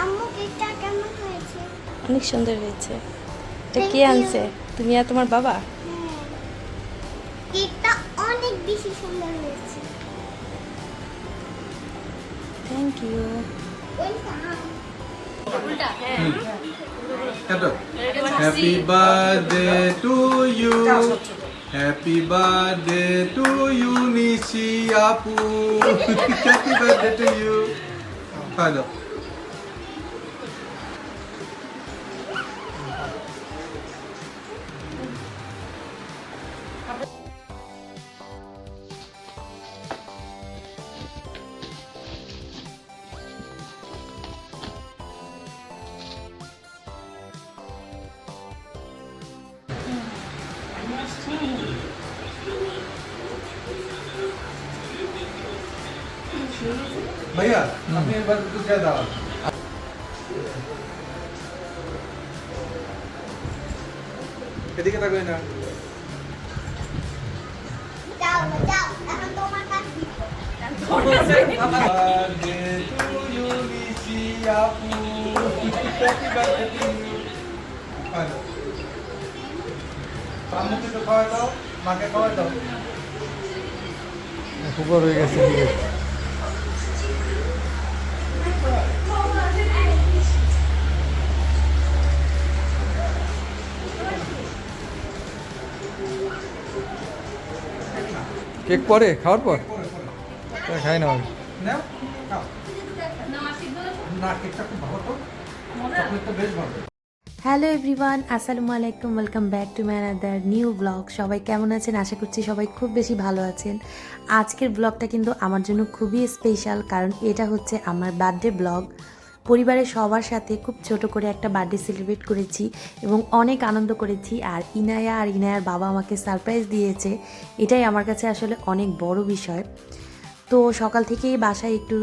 আম্মু কেকটা কেমন হয়েছে? অনেক সুন্দর হয়েছে। এটা কে আনছে? তুমি আর তোমার বাবা? কেকটা অনেক বেশি সুন্দর হয়েছে। Thank you. Welcome. Happy birthday to you. Happy birthday to you, Nishi Apu. Happy birthday to you. Hello. भैया अपने एक बार कुछ ज्यादा এদিকে থাকবে না যাও যাও এখন তোমার কাছে birthday to you, Nishi Apu. Happy birthday to you. Hello. আম্মুকে তো খাওয়া দাও, মাকে খাওয়া দাও। উপর হয়ে গেছে কেক পরে খাওয়ার পর খাই না নাও, খাও। না, কেকটা খুব ভালো তো। চকলেটটা বেশ ভালো। হ্যালো এভরিওয়ান, আসসালামু আলাইকুম, welcome back to my another new blog. সবাই কেমন আছেন? আশা করছি সবাই খুব বেশি ভালো আছেন। আজকের ব্লগটা কিন্তু আমার জন্য খুবই স্পেশাল, কারণ এটা হচ্ছে আমার বার্থডে ব্লগ। পরিবারের সবার সাথে খুব ছোট করে একটা বার্থডে সেলিব্রেট করেছি এবং অনেক আনন্দ করেছি। আর ইনায়া আর ইনায়ার বাবা আমাকে সারপ্রাইজ দিয়েছে, এটাই আমার কাছে আসলে অনেক বড় বিষয়। তো সকাল থেকেই বাসায় একটু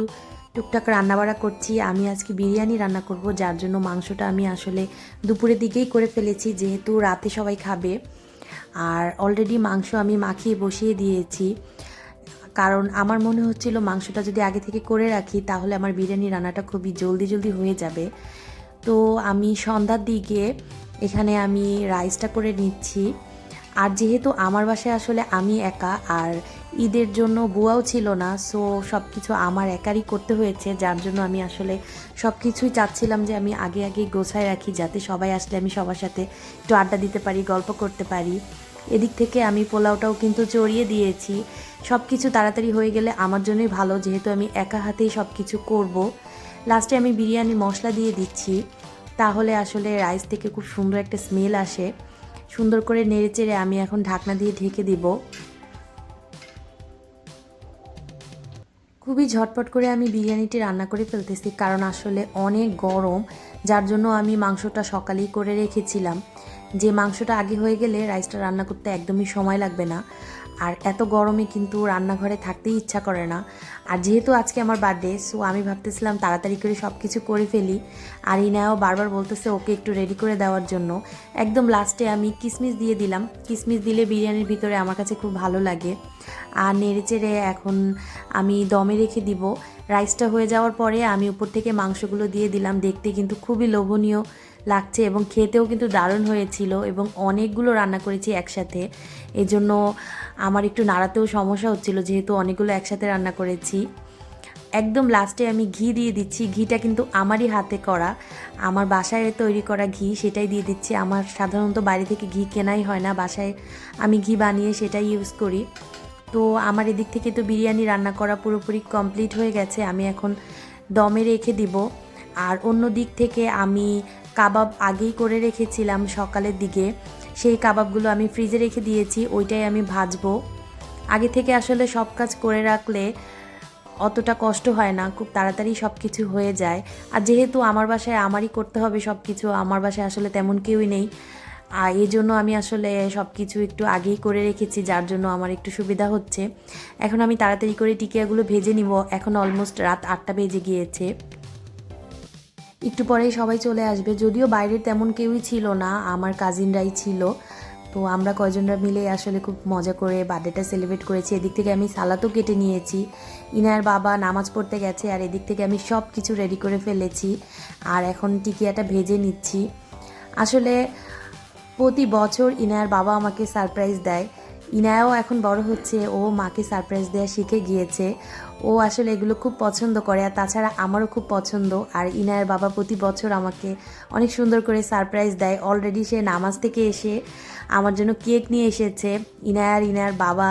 টুকটাক রান্নাবাড়া করছি। আমি আজকে বিরিয়ানি রান্না করব, যার জন্য মাংসটা আমি আসলে দুপুরের দিকেই করে ফেলেছি, যেহেতু রাতে সবাই খাবে। আর অলরেডি মাংস আমি মাখিয়ে বসিয়ে দিয়েছি, কারণ আমার মনে হচ্ছিল মাংসটা যদি আগে থেকে করে রাখি তাহলে আমার বিরিয়ানি রান্নাটা খুবই জলদি জলদি হয়ে যাবে। তো আমি সন্ধ্যার দিকে এখানে আমি রাইসটা করে নিচ্ছি। আর যেহেতু আমার বাসায় আসলে আমি একা, আর ঈদের জন্য বুয়াও ছিল না, সো সব কিছু আমার একারই করতে হয়েছে, যার জন্য আমি আসলে সব কিছুই চাচ্ছিলাম যে আমি আগে আগে গোছায় রাখি, যাতে সবাই আসলে আমি সবার সাথে একটু আড্ডা দিতে পারি, গল্প করতে পারি। এদিক থেকে আমি পোলাওটাও কিন্তু চড়িয়ে দিয়েছি। সব কিছু তাড়াতাড়ি হয়ে গেলে আমার জন্যই ভালো, যেহেতু আমি একা হাতেই সব কিছু করব। লাস্টে আমি বিরিয়ানি মশলা দিয়ে দিচ্ছি, তাহলে আসলে রাইস থেকে খুব সুন্দর একটা স্মেল আসে। সুন্দর করে নেড়েচেড়ে আমি এখন ঢাকনা দিয়ে ঢেকে দিব। খুবই ঝটপট করে আমি বিরিয়ানিটি রান্না করে ফেলতেছি, কারণ আসলে অনেক গরম, যার জন্য আমি মাংসটা সকালেই করে রেখেছিলাম, যে মাংসটা আগে হয়ে গেলে রাইসটা রান্না করতে একদমই সময় লাগবে না। আর এত গরমে কিন্তু রান্নাঘরে থাকতেই ইচ্ছা করে না। আর যেহেতু আজকে আমার বার্থডে, সো আমি ভাবতেছিলাম তাড়াতাড়ি করে সব কিছু করে ফেলি। আর ইনায়াও বারবার বলতেছে ওকে একটু রেডি করে দেওয়ার জন্য। একদম লাস্টে আমি কিশমিশ দিয়ে দিলাম। কিশমিশ দিলে বিরিয়ানির ভিতরে আমার কাছে খুব ভালো লাগে। আর নেড়েচেড়ে এখন আমি দমে রেখে দিব। রাইসটা হয়ে যাওয়ার পরে আমি উপর থেকে মাংসগুলো দিয়ে দিলাম। দেখতে কিন্তু খুবই লোভনীয় লাগছে এবং খেতেও কিন্তু দারুণ হয়েছিল, এবং অনেকগুলো রান্না করেছি একসাথে, এজন্য আমার একটু নাড়াতেও সমস্যা হচ্ছিল, যেহেতু অনেকগুলো একসাথে রান্না করেছি। একদম লাস্টে আমি ঘি দিয়ে দিচ্ছি। ঘিটা কিন্তু আমারই হাতে করা, আমার বাসায় তৈরি করা ঘি, সেটাই দিয়ে দিচ্ছি। আমার সাধারণত বাইরে থেকে ঘি কেনাই হয় না, বাসায় আমি ঘি বানিয়ে সেটাই ইউজ করি। তো আমার এদিক থেকে তো বিরিয়ানি রান্না করা পুরোপুরি কমপ্লিট হয়ে গেছে, আমি এখন দমে রেখে দিব। আর অন্য দিক থেকে আমি কাবাব আগেই করে রেখেছিলাম সকালের দিকে, সেই কাবাবগুলো আমি ফ্রিজে রেখে দিয়েছি, ওইটাই আমি ভাজবো। আগে থেকে আসলে সব কাজ করে রাখলে অতটা কষ্ট হয় না, খুব তাড়াতাড়ি সব কিছু হয়ে যায়। আর যেহেতু আমার বাসায় আমারই করতে হবে সব কিছু, আমার বাসায় আসলে তেমন কেউই নেই, আর এই জন্য আমি আসলে সব কিছু একটু আগেই করে রেখেছি, যার জন্য আমার একটু সুবিধা হচ্ছে। এখন আমি তাড়াতাড়ি করে টিকিয়াগুলো ভেজে নিব। এখন অলমোস্ট রাত 8টা বেজে গিয়েছে, একটু পরেই সবাই চলে আসবে। যদিও বাইরের তেমন কেউই ছিল না, আমার কাজিনরাই ছিল। তো আমরা কয়জনরা মিলে আসলে খুব মজা করে বার্থডেটা সেলিব্রেট করেছি। এদিক থেকে আমি সালাদও কেটে নিয়েছি, ইনায়ের বাবা নামাজ পড়তে গেছে, আর এদিক থেকে আমি সব কিছু রেডি করে ফেলেছি। আর এখন টিকিয়াটা ভেজে নিচ্ছি। আসলে প্রতি বছর ইনায়ের বাবা আমাকে সারপ্রাইজ দেয়। ইনায়াও এখন বড় হচ্ছে, ও মাকে সারপ্রাইজ দেওয়া শিখে গিয়েছে। ও আসলে এগুলো খুব পছন্দ করে, আর তাছাড়া আমারও খুব পছন্দ। আর ইনায়ের বাবা প্রতি বছর আমাকে অনেক সুন্দর করে সারপ্রাইজ দেয়। অলরেডি সে নামাজ থেকে এসে আমার জন্য কেক নিয়ে এসেছে। ইনায়ার বাবা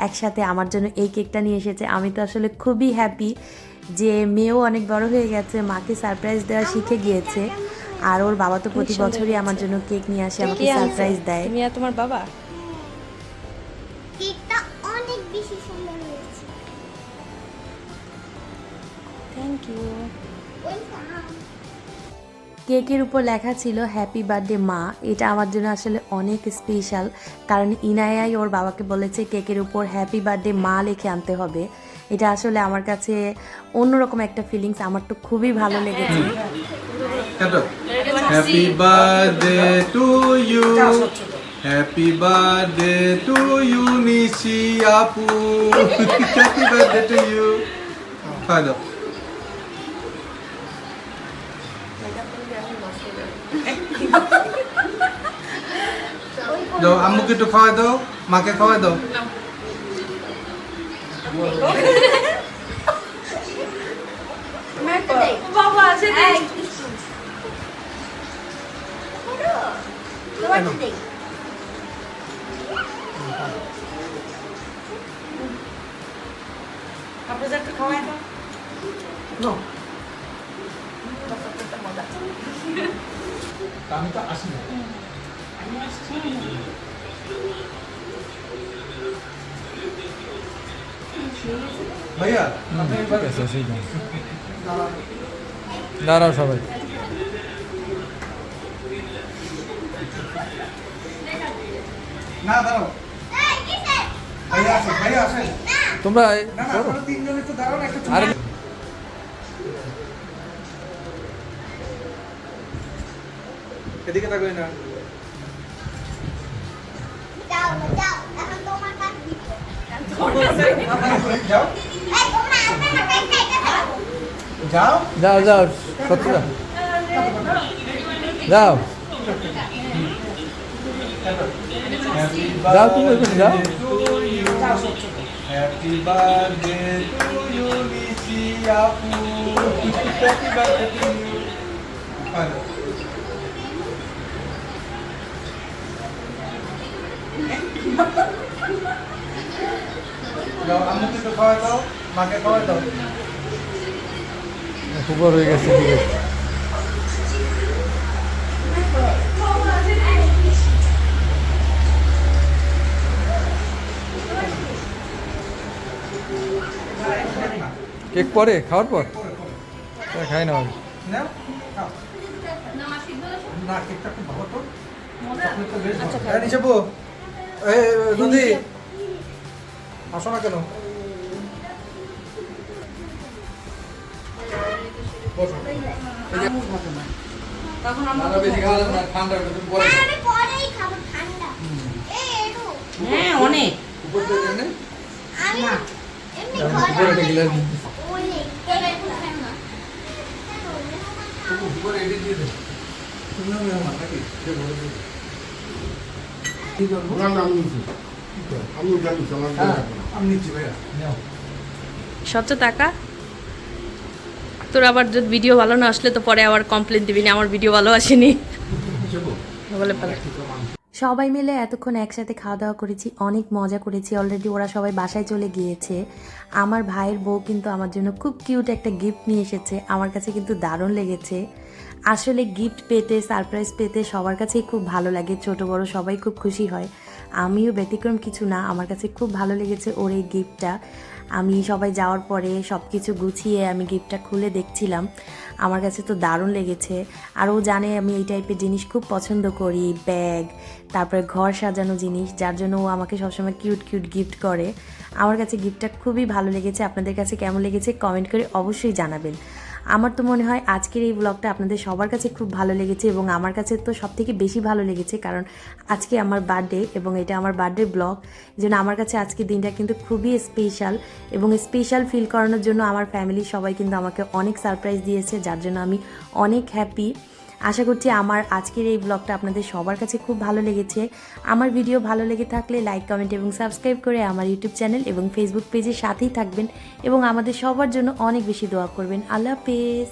একসাথে আমার জন্য এই কেকটা নিয়ে এসেছে। আমি তো আসলে খুবই হ্যাপি যে মেয়েও অনেক বড় হয়ে গেছে, মাকে সারপ্রাইজ দেওয়া শিখে গিয়েছে। আর ওর বাবা তো প্রতি বছরই আমার জন্য কেক নিয়ে আসে, আমাকে সারপ্রাইজ দেয়। তুমি আর তোমার বাবা? কেকটা অনেক বেশি সুন্দর হয়েছে। Thank you. ওয়েলকাম। কেকের উপর লেখা ছিল হ্যাপি বার্থডে মা। এটা আমার জন্য আসলে অনেক স্পেশাল, কারণ ইনায়াই ওর বাবাকে বলেছে কেকের উপর হ্যাপি বার্থডে মা লিখে আনতে হবে। এটা আসলে আমার কাছে অন্যরকম একটা ফিলিংস, আমার তো খুবই ভালো লেগেছে। Happy birthday to you, happy birthday to you Nishi আপু, হ্যাপি বার্থডে টু ইউ। খাওয়া দাও। দাও আম্মুকে একটু খাওয়া দাও, মাকে খাওয়া দাও। বাবা আছে আপনাদের একটু খাওয়াই দাও। আমি তো আসি না। ভাইয়া আপনি ঠিক আছে, সেই জন্য দাঁড়াও সবাই। না দাঁড়াও, ভাইয়া আসেন, ভাইয়া আসেন। তোমরা না না আপনারা তিনজন একটু দাঁড়ান, একটা আরে এদিকে তাকাই না। যাও যাও, এখন তোমার কাজ দিতে। যাও এই তোমরা আসবে না, কেকটা খাও। যাও। যাও যাও, সত্যি যাও, যাও যাও, তুমি ওইখানে যাও। Happy birthday to you Nishi আপু, happy birthday to you. Hello যাও, আম্মুকে একটু খাওয়া দাও, মাকে খাওয়া দাও। খুব বড় হয়ে গেছে, ঠিক আছে। কেক পরে খাওয়ার পর খাই না আমি। নাও, খাও। না, কেকটা খুব ভালো তো। চকলেটটা বেশ ভালো। এই নিশাপু, এই নদী, আসো না কেন? বসো। না, বেশি খাওয়া যাবে না, ঠান্ডা হবে, তুমি পরে না, খাও। আমি পরেই খাবো, ঠান্ডা। এই একটু হ্যাঁ অনেক। উপর থেকে এনে আমি এমনি উপরে ঘরে একটা গ্লাস দিন। অনেক এবার খাই না। উপরে এনে দিয়ে দে। তুমিও মেহমান নাকি? হ্যাঁ, আমি নিচ্ছি ভাইয়া। নাও। সবচেয়ে টাকা তোর আবার যদি ভিডিও ভালো না আসলে তো পরে আবার কমপ্লেন দিবি না আমার ভিডিও ভালো আসেনি বলে ফেলে। সবাই মিলে এতক্ষণ একসাথে খাওয়া দাওয়া করেছি, অনেক মজা করেছি। অলরেডি ওরা সবাই বাসায় চলে গিয়েছে। আমার ভাইয়ের বউ কিন্তু আমার জন্য খুব কিউট একটা গিফট নিয়ে এসেছে, আমার কাছে কিন্তু দারুণ লেগেছে। আসলে গিফট পেতে, সারপ্রাইজ পেতে সবার কাছেই খুব ভালো লাগে, ছোট বড় সবাই খুব খুশি হয়। আমিও ব্যতিক্রম কিছু না, আমার কাছে খুব ভালো লেগেছে ওর এই গিফটটা। আমি সবাই যাওয়ার পরে সব কিছু গুছিয়ে আমি গিফটটা খুলে দেখছিলাম, আমার কাছে তো দারুণ লেগেছে। আর ও জানে আমি এই টাইপের জিনিস খুব পছন্দ করি, ব্যাগ, তারপরে ঘর সাজানো জিনিস, যার জন্য ও আমাকে সবসময় কিউট কিউট গিফট করে। আমার কাছে গিফটটা খুবই ভালো লেগেছে। আপনাদের কাছে কেমন লেগেছে কমেন্ট করে অবশ্যই জানাবেন। আমার তো মনে হয় আজকের এই ব্লগটা আপনাদের সবার কাছে খুব ভালো লেগেছে এবং আমার কাছে তো সবথেকে বেশি ভালো লেগেছে, কারণ আজকে আমার বার্থডে এবং এটা আমার বার্থডে ব্লগ। এই জন্য আমার কাছে আজকের দিনটা কিন্তু খুবই স্পেশাল এবং স্পেশাল ফিল করানোর জন্য আমার ফ্যামিলির সবাই কিন্তু আমাকে অনেক সারপ্রাইজ দিয়েছে, যার জন্য আমি অনেক হ্যাপি। আশা করছি আমার আজকের এই ব্লগটা আপনাদের সবার কাছে খুব ভালো লেগেছে। আমার ভিডিও ভালো লেগে থাকলে লাইক, কমেন্ট এবং সাবস্ক্রাইব করে আমার ইউটিউব চ্যানেল এবং ফেসবুক পেজের সাথেই থাকবেন এবং আমাদের সবার জন্য অনেক বেশি দোয়া করবেন। আল্লাহ হাফেজ।